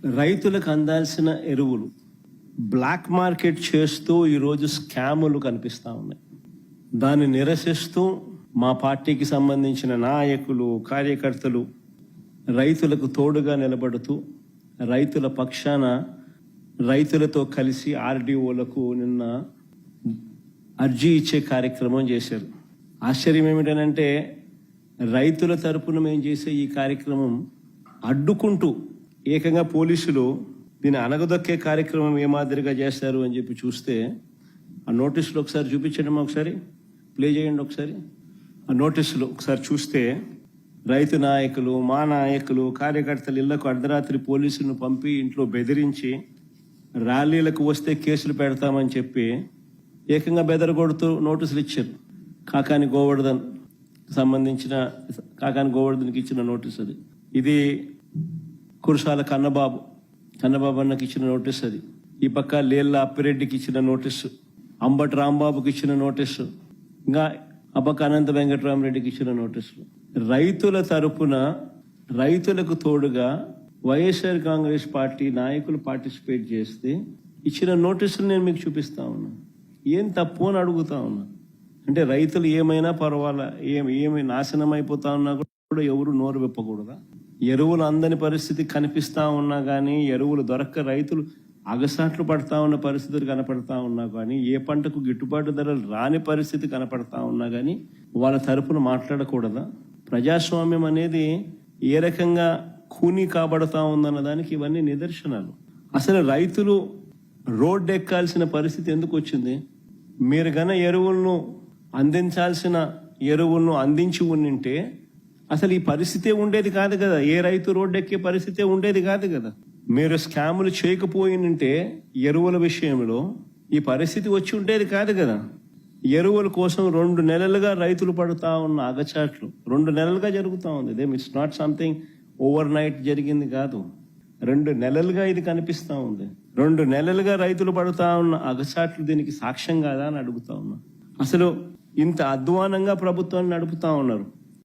రైతులకు అందాల్సిన ఎరువులు బ్లాక్ మార్కెట్ చేస్తూ ఈరోజు స్కాములు కనిపిస్తూ ఉన్నాయి. దాన్ని నిరసిస్తూ మా పార్టీకి సంబంధించిన నాయకులు, కార్యకర్తలు రైతులకు తోడుగా నిలబడుతూ రైతుల పక్షాన రైతులతో కలిసి ఆర్డీఓలకు నిన్న అర్జీ ఇచ్చే కార్యక్రమం చేశారు. ఆశ్చర్యం ఏమిటనంటే రైతుల తరపున మేము చేసే ఈ కార్యక్రమం అడ్డుకుంటూ ఏకంగా పోలీసులు దీన్ని అనగదొక్కే కార్యక్రమం ఏ మాదిరిగా చేస్తారు అని చెప్పి చూస్తే ఆ నోటీసులు ఒకసారి చూపించండి, ఒకసారి ప్లే చేయండి. ఒకసారి ఆ నోటీసులు ఒకసారి చూస్తే రైతు నాయకులు, మా నాయకులు, కార్యకర్తలు ఇళ్లకు అర్ధరాత్రి పోలీసులను పంపి ఇంట్లో బెదిరించి ర్యాలీలకు వస్తే కేసులు పెడతామని చెప్పి ఏకంగా బెదరగొడుతూ నోటీసులు ఇచ్చారు. కాకాని గోవర్ధన్కి ఇచ్చిన నోటీస్ అది. ఇది కురసాల కన్నబాబు అన్నకి ఇచ్చిన నోటీస్ అది. ఈ పక్క లేళ్ళ అప్పిరెడ్డికి ఇచ్చిన నోటీసు, అంబటి రాంబాబుకి ఇచ్చిన నోటీసు, ఇంకా ఆ పక్క అనంత వెంకటరామరెడ్డికి ఇచ్చిన నోటీసులు. రైతుల తరపున రైతులకు తోడుగా వైఎస్ఆర్ కాంగ్రెస్ పార్టీ నాయకులు పార్టిసిపేట్ చేస్తే ఇచ్చిన నోటీసులు నేను మీకు చూపిస్తా ఉన్నా. ఏం తప్పు అని అడుగుతా ఉన్నా. అంటే రైతులు ఏమైనా పర్వాలా, ఏమి నాశనం అయిపోతా ఉన్నా కూడా ఎవరు నోరు విప్పకూడదా? ఎరువులు అందని పరిస్థితి కనిపిస్తా ఉన్నా కానీ, ఎరువులు దొరక్క రైతులు అగసాట్లు పడతా ఉన్న పరిస్థితులు కనపడతా ఉన్నా కానీ, ఏ పంటకు గిట్టుబాటు ధరలు రాని పరిస్థితి కనపడతా ఉన్నా కానీ వాళ్ళ తరపున మాట్లాడకూడదా? ప్రజాస్వామ్యం అనేది ఏ రకంగా ఖూనీ కాబడతా ఉందన్న దానికి ఇవన్నీ నిదర్శనాలు. అసలు రైతులు రోడ్డు ఎక్కాల్సిన పరిస్థితి ఎందుకు వచ్చింది? మీరు గన ఎరువులను అందించాల్సిన ఎరువులను అందించి ఉండింటే అసలు ఈ పరిస్థితే ఉండేది కాదు కదా. ఏ రైతు రోడ్డు ఎక్కే పరిస్థితే ఉండేది కాదు కదా. మీరు స్కాములు చేయకపోయినంటే ఎరువుల విషయంలో ఈ పరిస్థితి వచ్చి ఉండేది కాదు కదా. ఎరువుల కోసం 2 నెలలుగా రైతులు పడుతా ఉన్న అగచాట్లు 2 నెలలుగా జరుగుతూ ఉంది. It's not something over night జరిగింది కాదు. 2 నెలలుగా ఇది కనిపిస్తూ ఉంది. 2 నెలలుగా రైతులు పడుతా ఉన్న అగచాట్లు దీనికి సాక్ష్యం కాదా అని అడుగుతా ఉన్నా. అసలు ఇంత అధ్వానంగా ప్రభుత్వాన్ని నడుపుతా ఉన్నారు.